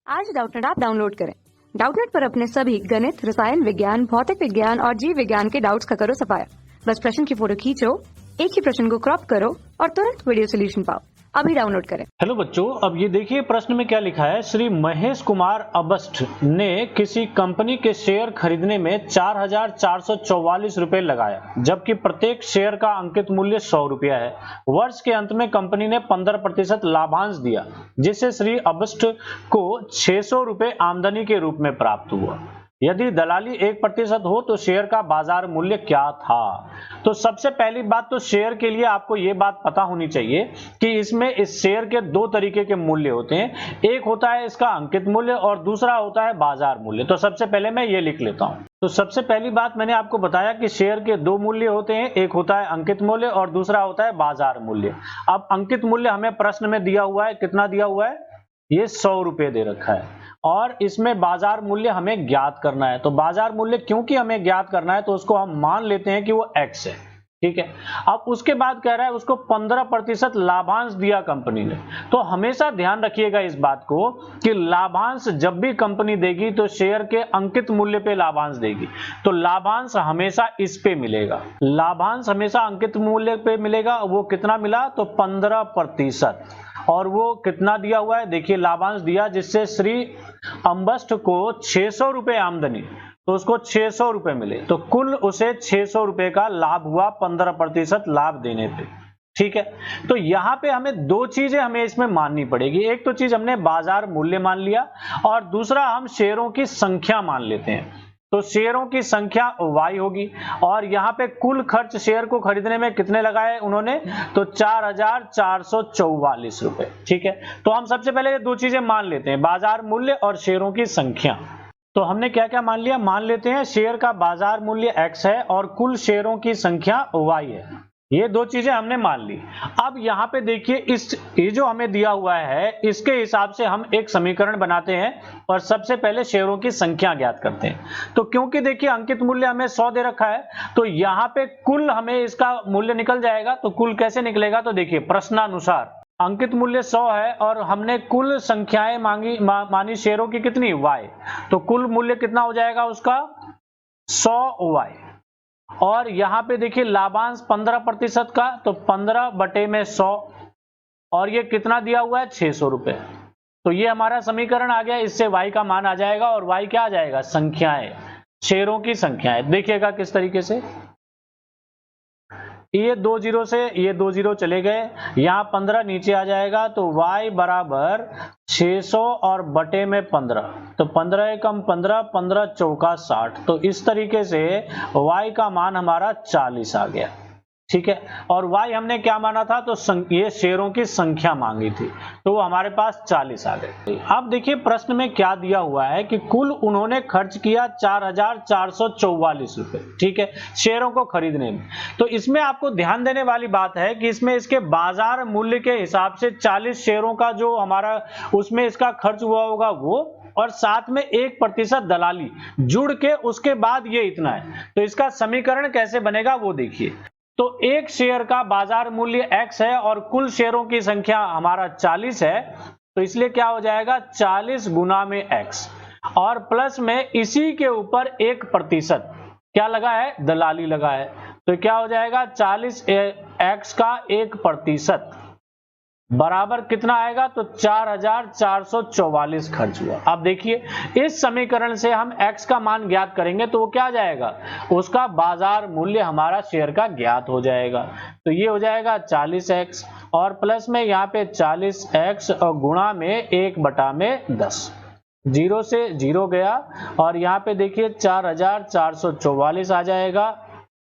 आज Doubtnut app download करें। Doubtnut पर अपने सभी गणित, रसायन विज्ञान, भौतिक विज्ञान और जीव विज्ञान के डाउट्स का करो सफाया। बस प्रश्न की फोटो खींचो, एक ही प्रश्न को क्रॉप करो और तुरंत वीडियो सोल्यूशन पाओ। अभी डाउनलोड करें। हेलो बच्चों, अब ये देखिए प्रश्न में क्या लिखा है। श्री महेश कुमार अबस्ट ने किसी कंपनी के शेयर खरीदने में 4,444 रुपए लगाया, जबकि प्रत्येक शेयर का अंकित मूल्य 100 रुपया है। वर्ष के अंत में कंपनी ने 15% लाभांश दिया, जिससे श्री अबस्ट को 600 रुपए आमदनी के रूप में प्राप्त हुआ। यदि दलाली 1% हो तो शेयर का बाजार मूल्य क्या था? तो सबसे पहली बात तो शेयर के लिए आपको ये बात पता होनी चाहिए कि इसमें इस शेयर के दो तरीके के मूल्य होते हैं। एक होता है इसका अंकित मूल्य और दूसरा होता है बाजार मूल्य। तो सबसे पहले मैं ये लिख लेता हूं। तो सबसे पहली बात मैंने आपको बताया कि शेयर के दो मूल्य होते हैं, एक होता है अंकित मूल्य और दूसरा होता है बाजार मूल्य। अब अंकित मूल्य हमें प्रश्न में दिया हुआ है, कितना दिया हुआ है? ये 100 रुपए दे रखा है। और इसमें बाजार मूल्य हमें ज्ञात करना है। तो बाजार मूल्य क्योंकि हमें ज्ञात करना है तो उसको हम मान लेते हैं कि वो x है, ठीक है। अब उसके बाद कह रहा है उसको 15% लाभांश दिया कंपनी ने। तो हमेशा ध्यान रखिएगा इस बात को कि लाभांश जब भी कंपनी देगी तो शेयर के अंकित मूल्य पे लाभांश देगी। तो लाभांश हमेशा इस पे मिलेगा, लाभांश हमेशा अंकित मूल्य पे मिलेगा। वो कितना मिला? तो 15%। और वो कितना दिया हुआ है? देखिए लाभांश दिया जिससे श्री अम्बस्ट को 600 रुपए आमदनी, तो उसको 600 रुपए मिले। तो कुल उसे 600 रुपए का लाभ हुआ 15% लाभ देने पे, ठीक है। तो यहाँ पे हमें दो चीजें हमें इसमें माननी पड़ेगी। एक तो चीज हमने बाजार मूल्य मान लिया और दूसरा हम शेयरों की संख्या मान लेते हैं। तो शेयरों की संख्या y होगी और यहाँ पे कुल खर्च शेयर को खरीदने में कितने लगाए उन्होंने? तो 4,444 रुपए, ठीक है। तो हम सबसे पहले ये दो चीजें मान लेते हैं, बाजार मूल्य और शेयरों की संख्या। तो हमने क्या क्या मान लिया? मान लेते हैं शेयर का बाजार मूल्य x है और कुल शेयरों की संख्या y है। ये दो चीजें हमने मान ली। अब यहाँ पे देखिए ये जो हमें दिया हुआ है इसके हिसाब से हम एक समीकरण बनाते हैं और सबसे पहले शेयरों की संख्या ज्ञात करते हैं। तो क्योंकि देखिए अंकित मूल्य हमें 100 दे रखा है तो यहाँ पे कुल हमें इसका मूल्य निकल जाएगा। तो कुल कैसे निकलेगा? तो देखिए प्रश्नानुसार अंकित मूल्य 100 है और हमने कुल संख्याएं मानी शेयरों की कितनी? y। तो कुल मूल्य कितना हो जाएगा उसका? 100y। और यहाँ पे देखिए लाभांश 15% का, तो 15/100 और ये कितना दिया हुआ है? 600 रुपए। तो ये हमारा समीकरण आ गया। इससे y का मान आ जाएगा और y क्या आ जाएगा? संख्याएं, शेयरों की संख्याएं। देखिएगा किस तरीके से, ये 2 जीरो से ये 2 जीरो चले गए, यहाँ 15 नीचे आ जाएगा। तो y बराबर 600 और बटे में 15, तो 15 एकम 15, 15 चौका 60। तो इस तरीके से y का मान हमारा 40 आ गया, ठीक है। और y हमने क्या माना था? तो ये शेयरों की संख्या मांगी थी, तो वो हमारे पास 40 आ गए। अब देखिए प्रश्न में क्या दिया हुआ है कि कुल उन्होंने खर्च किया 4,444 रुपए, ठीक है, शेयरों को खरीदने में। तो इसमें आपको ध्यान देने वाली बात है कि इसमें इसके बाजार मूल्य के हिसाब से 40 शेयरों का जो हमारा उसमें इसका खर्च हुआ होगा वो, और साथ में 1% दलाली जुड़ के उसके बाद ये इतना है। तो इसका समीकरण कैसे बनेगा वो देखिए। तो एक शेयर का बाजार मूल्य x है और कुल शेयरों की संख्या हमारा 40 है, तो इसलिए क्या हो जाएगा? 40 गुना में x और प्लस में इसी के ऊपर 1% क्या लगा है? दलाली लगा है। तो क्या हो जाएगा? 40x का 1% बराबर कितना आएगा? तो 4,444 खर्च हुआ। अब देखिए इस समीकरण से हम x का मान ज्ञात करेंगे तो वो क्या आ जाएगा? उसका बाजार मूल्य हमारा शेयर का ज्ञात हो जाएगा। तो ये हो जाएगा 40x और प्लस में यहाँ पे 40x और गुणा में 1/10, जीरो से जीरो गया और यहाँ पे देखिए 4,444 आ जाएगा।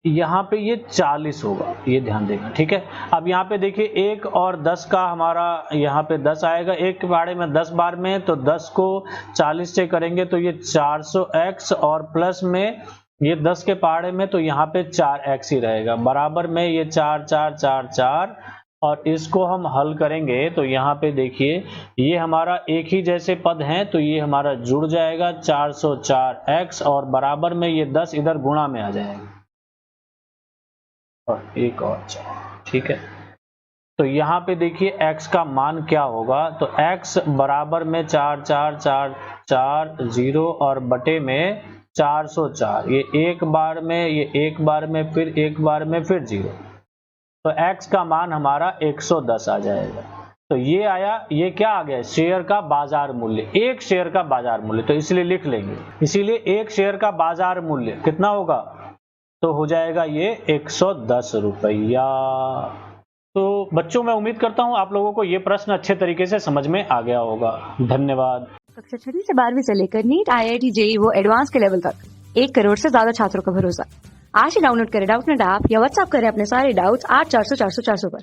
यहाँ पे ये 40 होगा, ये ध्यान देना, ठीक है। अब यहाँ पे देखिए 1 और 10 का हमारा यहाँ पे 10 आएगा, एक के बारे में 10 बार में, तो 10 को 40 से करेंगे तो ये 400x और प्लस में ये 10 के पहाड़े में, तो यहाँ पे 4x ही रहेगा, बराबर में ये 4 4 4 4 और इसको हम हल करेंगे तो यहाँ पे देखिए ये हमारा एक ही जैसे पद हैं तो ये हमारा जुड़ जाएगा 404x और बराबर में ये 10 इधर गुणा में आ जाएगा और एक और 4, ठीक है। तो यहाँ पे देखिए x का मान क्या होगा, तो x बराबर में 44440 और बटे में 404, ये एक बार में, ये एक बार में, फिर एक बार में, फिर 0, तो x का मान हमारा 110 आ जाएगा। तो ये आया, ये क्या आ गया, शेयर का बाजार मूल्य, एक शेयर का बाजार मूल्य, तो इसलिए लिख लेंगे, इसीलिए एक शेयर का बाजार मूल्य कितना होगा, तो हो जाएगा ये 110 रुपया। तो बच्चों मैं उम्मीद करता हूं आप लोगों को ये प्रश्न अच्छे तरीके से समझ में आ गया होगा। धन्यवाद। कक्षा 6वीं से 12वीं से लेकर नीट, IIT, JEE वो एडवांस के लेवल तक 1 करोड़ से ज्यादा छात्रों का भरोसा। आज ही डाउनलोड करें डाउटनेट ऐप या व्हाट्सएप करें अपने सारे डाउट्स 8400 400 400 पर।